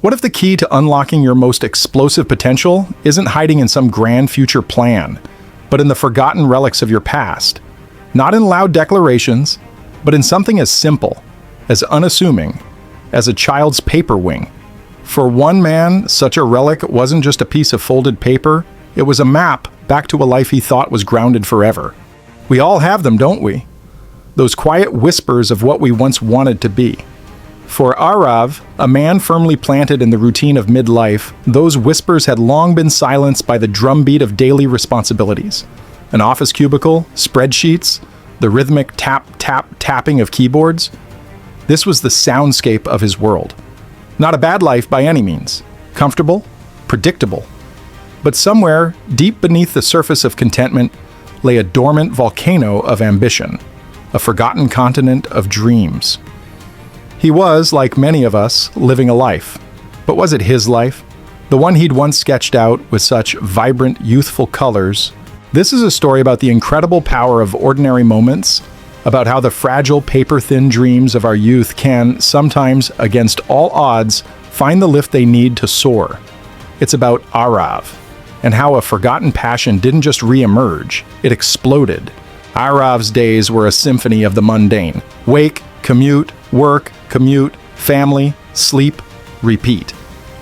What if the key to unlocking your most explosive potential isn't hiding in some grand future plan, but in the forgotten relics of your past? Not in loud declarations, but in something as simple, as unassuming, as a child's paper wing. For one man, such a relic wasn't just a piece of folded paper, it was a map back to a life he thought was grounded forever. We all have them, don't we? Those quiet whispers of what we once wanted to be. For Arav, a man firmly planted in the routine of midlife, those whispers had long been silenced by the drumbeat of daily responsibilities. An office cubicle, spreadsheets, the rhythmic tapping of keyboards. This was the soundscape of his world. Not a bad life by any means. Comfortable, predictable. But somewhere, deep beneath the surface of contentment, lay a dormant volcano of ambition, a forgotten continent of dreams. He was, like many of us, living a life. But was it his life? The one he'd once sketched out with such vibrant, youthful colors? This is a story about the incredible power of ordinary moments, about how the fragile, paper-thin dreams of our youth can, sometimes against all odds, find the lift they need to soar. It's about Arav, and how a forgotten passion didn't just re-emerge, it exploded. Arav's days were a symphony of the mundane. Wake, commute, work, commute, family, sleep, repeat.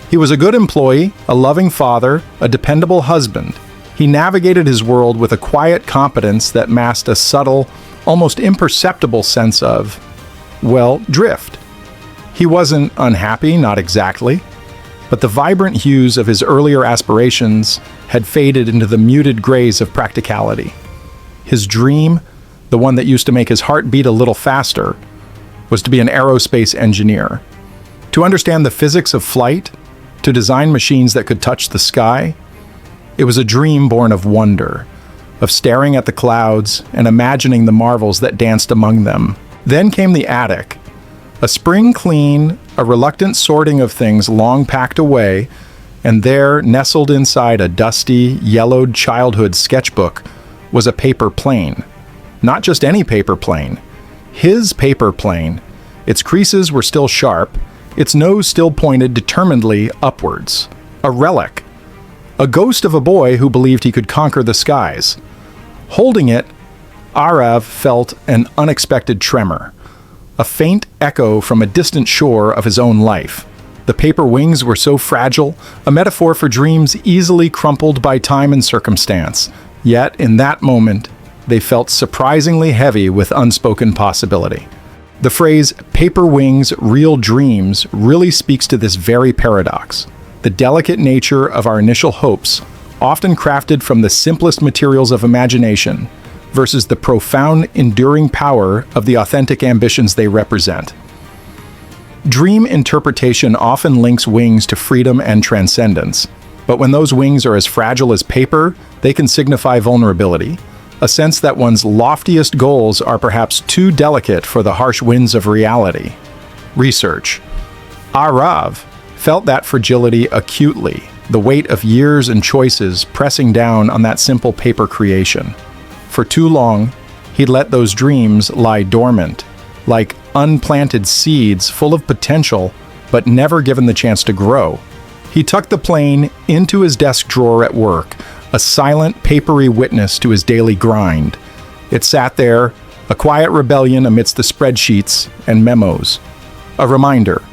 He was a good employee, a loving father, a dependable husband. He navigated his world with a quiet competence that masked a subtle, almost imperceptible sense of, well, drift. He wasn't unhappy, not exactly, but the vibrant hues of his earlier aspirations had faded into the muted grays of practicality. His dream, the one that used to make his heart beat a little faster, was to be an aerospace engineer. To understand the physics of flight, to design machines that could touch the sky. It was a dream born of wonder, of staring at the clouds and imagining the marvels that danced among them. Then came the attic. A spring clean, a reluctant sorting of things long packed away, and there, nestled inside a dusty, yellowed childhood sketchbook, was a paper plane. Not just any paper plane. His paper plane. Its creases were still sharp, its nose still pointed determinedly upwards. A relic. A ghost of a boy who believed he could conquer the skies. Holding it, Arav felt an unexpected tremor. A faint echo from a distant shore of his own life. The paper wings were so fragile, a metaphor for dreams easily crumpled by time and circumstance. Yet, in that moment, they felt surprisingly heavy with unspoken possibility. The phrase, paper wings, real dreams, really speaks to this very paradox. The delicate nature of our initial hopes, often crafted from the simplest materials of imagination, versus the profound, enduring power of the authentic ambitions they represent. Dream interpretation often links wings to freedom and transcendence, but when those wings are as fragile as paper, they can signify vulnerability, a sense that one's loftiest goals are perhaps too delicate for the harsh winds of reality. Research. Arav felt that fragility acutely, the weight of years and choices pressing down on that simple paper creation. For too long, he'd let those dreams lie dormant, like unplanted seeds full of potential, but never given the chance to grow. He tucked the plane into his desk drawer at work, a silent, papery witness to his daily grind. It sat there, a quiet rebellion amidst the spreadsheets and memos. A reminder,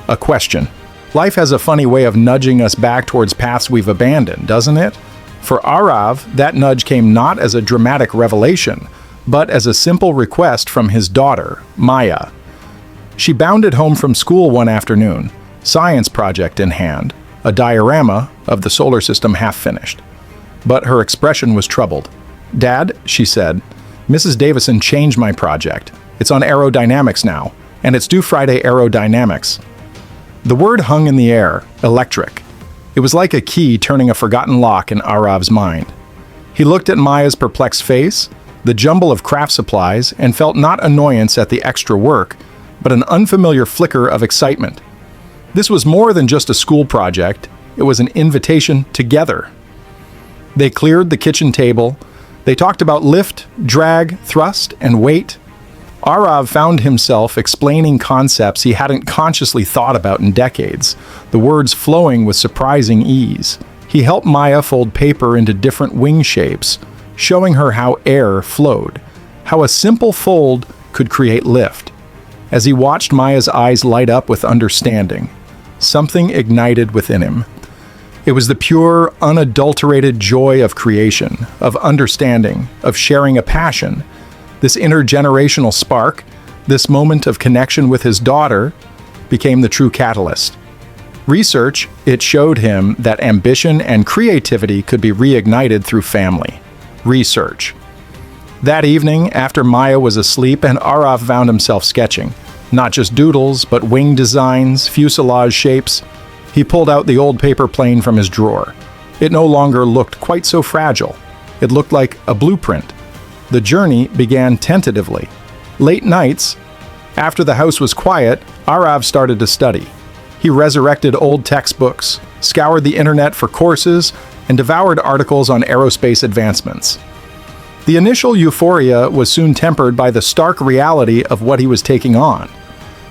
a question. Life has a funny way of nudging us back towards paths we've abandoned, doesn't it? For Arav, that nudge came not as a dramatic revelation, but as a simple request from his daughter, Maya. She bounded home from school one afternoon, science project in hand, a diorama of the solar system half finished. But her expression was troubled. "Dad," she said, "Mrs. Davison changed my project. It's on aerodynamics now, and it's due Friday aerodynamics." The word hung in the air, electric. It was like a key turning a forgotten lock in Arav's mind. He looked at Maya's perplexed face, the jumble of craft supplies, and felt not annoyance at the extra work, but an unfamiliar flicker of excitement. This was more than just a school project. It was an invitation together. They cleared the kitchen table. They talked about lift, drag, thrust, and weight. Arav found himself explaining concepts he hadn't consciously thought about in decades, the words flowing with surprising ease. He helped Maya fold paper into different wing shapes, showing her how air flowed, how a simple fold could create lift. As he watched Maya's eyes light up with understanding, something ignited within him. It was the pure, unadulterated joy of creation, of understanding, of sharing a passion. This intergenerational spark, this moment of connection with his daughter, became the true catalyst. Research, it showed him that ambition and creativity could be reignited through family. Research. That evening, after Maya was asleep and Arav found himself sketching, not just doodles, but wing designs, fuselage shapes, he pulled out the old paper plane from his drawer. It no longer looked quite so fragile. It looked like a blueprint. The journey began tentatively. Late nights, after the house was quiet, Arav started to study. He resurrected old textbooks, scoured the internet for courses, and devoured articles on aerospace advancements. The initial euphoria was soon tempered by the stark reality of what he was taking on.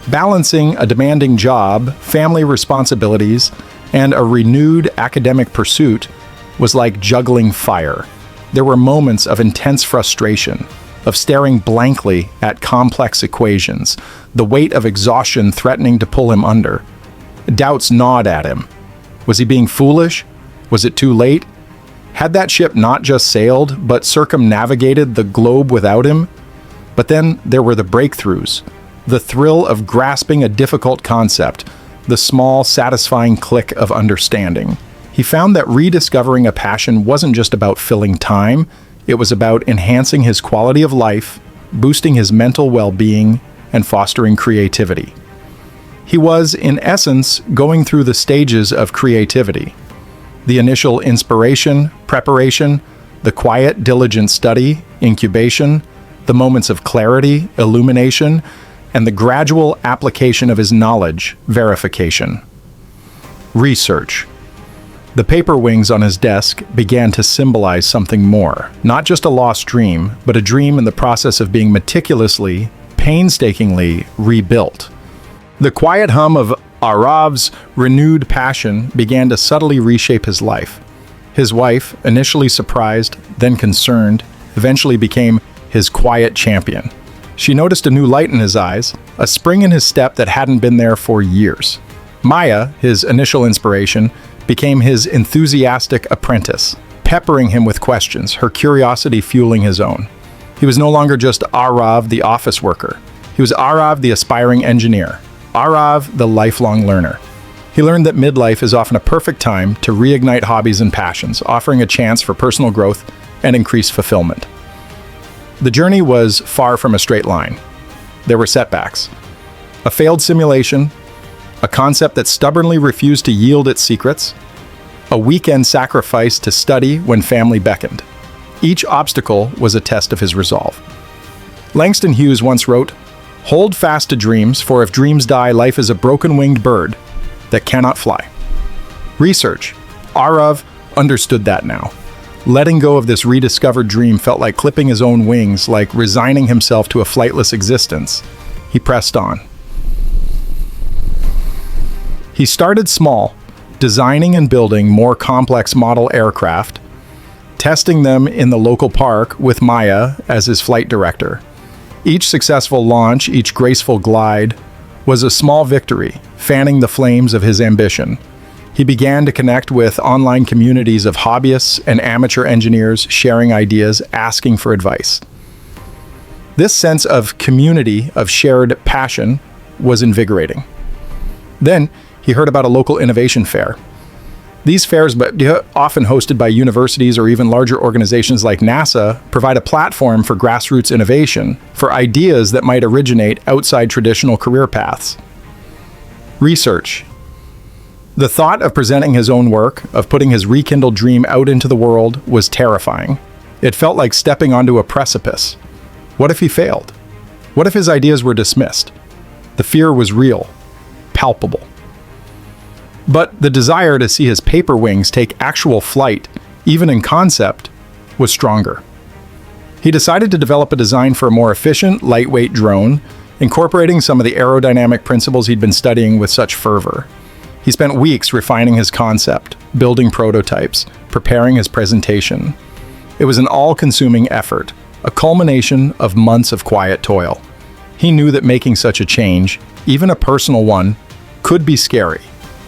Balancing a demanding job, family responsibilities, and a renewed academic pursuit was like juggling fire. There were moments of intense frustration, of staring blankly at complex equations, the weight of exhaustion threatening to pull him under. Doubts gnawed at him. Was he being foolish? Was it too late? Had that ship not just sailed, but circumnavigated the globe without him? But then there were the breakthroughs, the thrill of grasping a difficult concept, the small, satisfying click of understanding. He found that rediscovering a passion wasn't just about filling time, it was about enhancing his quality of life, boosting his mental well-being, and fostering creativity. He was, in essence, going through the stages of creativity. The initial inspiration, preparation, the quiet, diligent study, incubation, the moments of clarity, illumination, and the gradual application of his knowledge, verification. Research. The paper wings on his desk began to symbolize something more, not just a lost dream, but a dream in the process of being meticulously, painstakingly rebuilt. The quiet hum of Arav's renewed passion began to subtly reshape his life. His wife, initially surprised, then concerned, eventually became his quiet champion. She noticed a new light in his eyes, a spring in his step that hadn't been there for years. Maya, his initial inspiration, became his enthusiastic apprentice, peppering him with questions, her curiosity fueling his own. He was no longer just Arav, the office worker. He was Arav, the aspiring engineer. Arav, the lifelong learner. He learned that midlife is often a perfect time to reignite hobbies and passions, offering a chance for personal growth and increased fulfillment. The journey was far from a straight line. There were setbacks. A failed simulation, a concept that stubbornly refused to yield its secrets, a weekend sacrifice to study when family beckoned. Each obstacle was a test of his resolve. Langston Hughes once wrote, "Hold fast to dreams, for if dreams die, life is a broken-winged bird that cannot fly." Research. Arav understood that now. Letting go of this rediscovered dream felt like clipping his own wings, like resigning himself to a flightless existence. He pressed on. He started small, designing and building more complex model aircraft, testing them in the local park with Maya as his flight director. Each successful launch, each graceful glide, was a small victory, fanning the flames of his ambition. He began to connect with online communities of hobbyists and amateur engineers, sharing ideas, asking for advice. This sense of community, of shared passion, was invigorating. Then, he heard about a local innovation fair. These fairs, often hosted by universities or even larger organizations like NASA, provide a platform for grassroots innovation, for ideas that might originate outside traditional career paths. Research. The thought of presenting his own work, of putting his rekindled dream out into the world, was terrifying. It felt like stepping onto a precipice. What if he failed? What if his ideas were dismissed? The fear was real, palpable. But the desire to see his paper wings take actual flight, even in concept, was stronger. He decided to develop a design for a more efficient, lightweight drone, incorporating some of the aerodynamic principles he'd been studying with such fervor. He spent weeks refining his concept, building prototypes, preparing his presentation. It was an all-consuming effort, a culmination of months of quiet toil. He knew that making such a change, even a personal one, could be scary,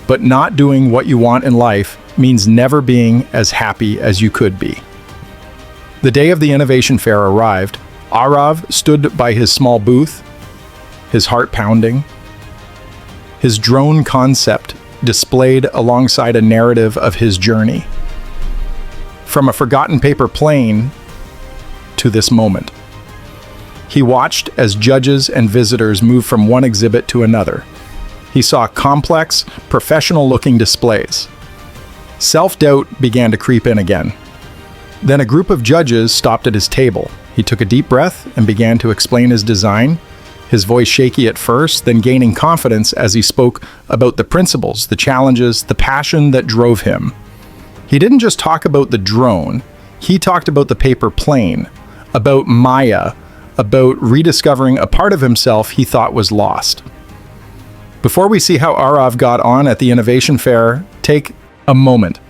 but not doing what you want in life means never being as happy as you could be. The day of the innovation fair arrived. Arav stood by his small booth, his heart pounding. His drone concept displayed alongside a narrative of his journey. From a forgotten paper plane to this moment. He watched as judges and visitors moved from one exhibit to another. He saw complex, professional-looking displays. Self-doubt began to creep in again. Then a group of judges stopped at his table. He took a deep breath and began to explain his design, his voice shaky at first, then gaining confidence as he spoke about the principles, the challenges, the passion that drove him. He didn't just talk about the drone, he talked about the paper plane, about Maya, about rediscovering a part of himself he thought was lost. Before we see how Arav got on at the innovation fair, take a moment.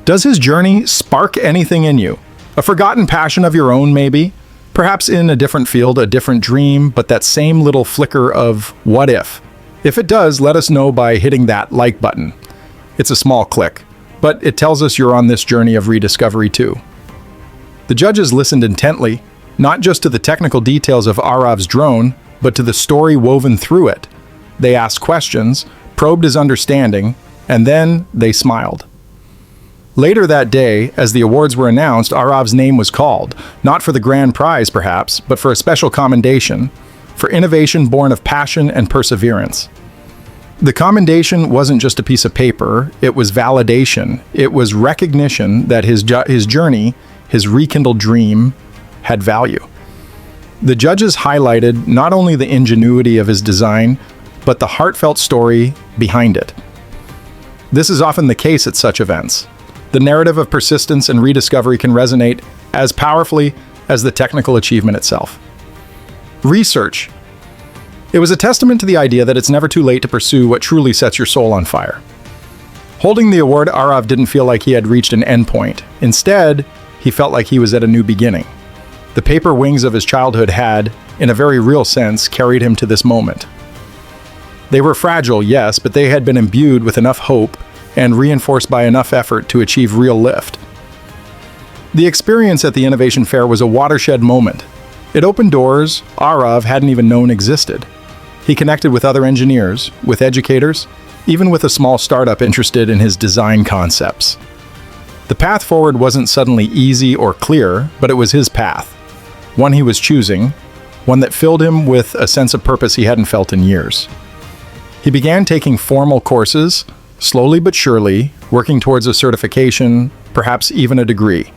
Does his journey spark anything in you? A forgotten passion of your own, maybe? Perhaps in a different field, a different dream, but that same little flicker of what if? If it does, let us know by hitting that like button. It's a small click, but it tells us you're on this journey of rediscovery too. The judges listened intently, not just to the technical details of Arav's drone, but to the story woven through it. They asked questions, probed his understanding, and then they smiled. Later that day, as the awards were announced, Arav's name was called, not for the grand prize perhaps, but for a special commendation, for innovation born of passion and perseverance. The commendation wasn't just a piece of paper, it was validation. It was recognition that his journey, his rekindled dream, had value. The judges highlighted not only the ingenuity of his design, but the heartfelt story behind it. This is often the case at such events. The narrative of persistence and rediscovery can resonate as powerfully as the technical achievement itself. Research. It was a testament to the idea that it's never too late to pursue what truly sets your soul on fire. Holding the award, Arav didn't feel like he had reached an endpoint. Instead, he felt like he was at a new beginning. The paper wings of his childhood had, in a very real sense, carried him to this moment. They were fragile, yes, but they had been imbued with enough hope and reinforced by enough effort to achieve real lift. The experience at the Innovation Fair was a watershed moment. It opened doors Arav hadn't even known existed. He connected with other engineers, with educators, even with a small startup interested in his design concepts. The path forward wasn't suddenly easy or clear, but it was his path. One he was choosing, one that filled him with a sense of purpose he hadn't felt in years. He began taking formal courses, slowly but surely, working towards a certification, perhaps even a degree.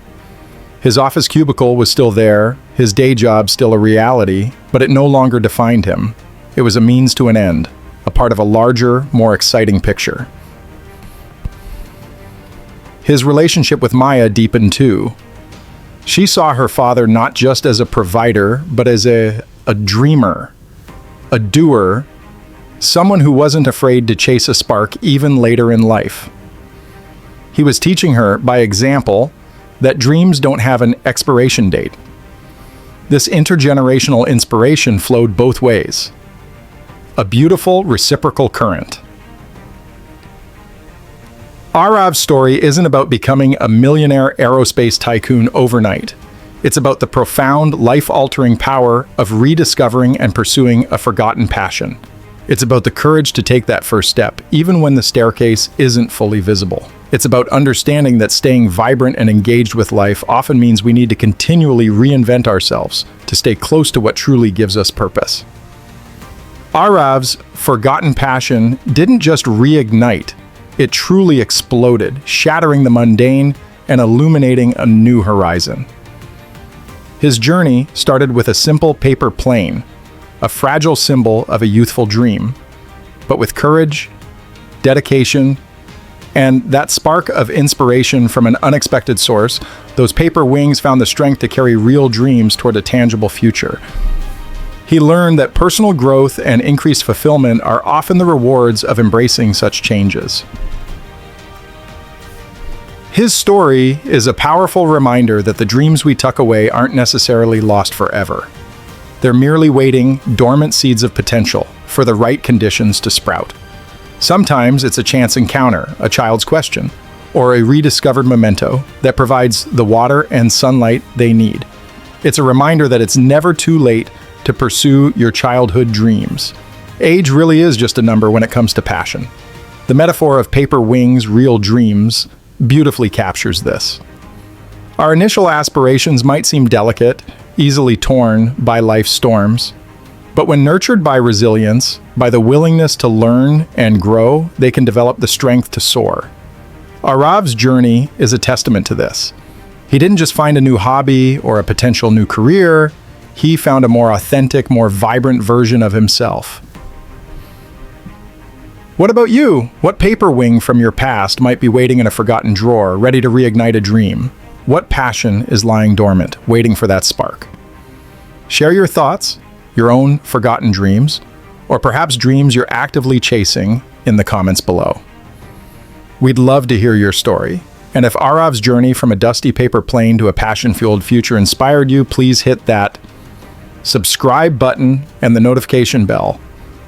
His office cubicle was still there, his day job still a reality, but it no longer defined him. It was a means to an end, a part of a larger, more exciting picture. His relationship with Maya deepened too. She saw her father not just as a provider, but as a dreamer, a doer, someone who wasn't afraid to chase a spark even later in life. He was teaching her, by example, that dreams don't have an expiration date. This intergenerational inspiration flowed both ways. A beautiful reciprocal current. Arav's story isn't about becoming a millionaire aerospace tycoon overnight. It's about the profound, life-altering power of rediscovering and pursuing a forgotten passion. It's about the courage to take that first step, even when the staircase isn't fully visible. It's about understanding that staying vibrant and engaged with life often means we need to continually reinvent ourselves to stay close to what truly gives us purpose. Arav's forgotten passion didn't just reignite, it truly exploded, shattering the mundane and illuminating a new horizon. His journey started with a simple paper plane, a fragile symbol of a youthful dream, but with courage, dedication, And that spark of inspiration from an unexpected source, those paper wings found the strength to carry real dreams toward a tangible future. He learned that personal growth and increased fulfillment are often the rewards of embracing such changes. His story is a powerful reminder that the dreams we tuck away aren't necessarily lost forever. They're merely waiting, dormant seeds of potential, for the right conditions to sprout. Sometimes it's a chance encounter, a child's question, or a rediscovered memento that provides the water and sunlight they need. It's a reminder that it's never too late to pursue your childhood dreams. Age really is just a number when it comes to passion. The metaphor of paper wings, real dreams, beautifully captures this. Our initial aspirations might seem delicate, easily torn by life's storms, but when nurtured by resilience, by the willingness to learn and grow, they can develop the strength to soar. Arav's journey is a testament to this. He didn't just find a new hobby or a potential new career, he found a more authentic, more vibrant version of himself. What about you? What paper wing from your past might be waiting in a forgotten drawer, ready to reignite a dream? What passion is lying dormant, waiting for that spark? Share your thoughts, your own forgotten dreams, or perhaps dreams you're actively chasing in the comments below. We'd love to hear your story. And if Arav's journey from a dusty paper plane to a passion-fueled future inspired you, please hit that subscribe button and the notification bell.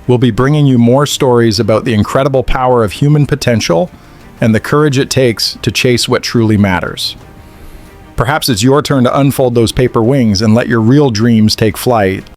We'll be bringing you more stories about the incredible power of human potential and the courage it takes to chase what truly matters. Perhaps it's your turn to unfold those paper wings and let your real dreams take flight.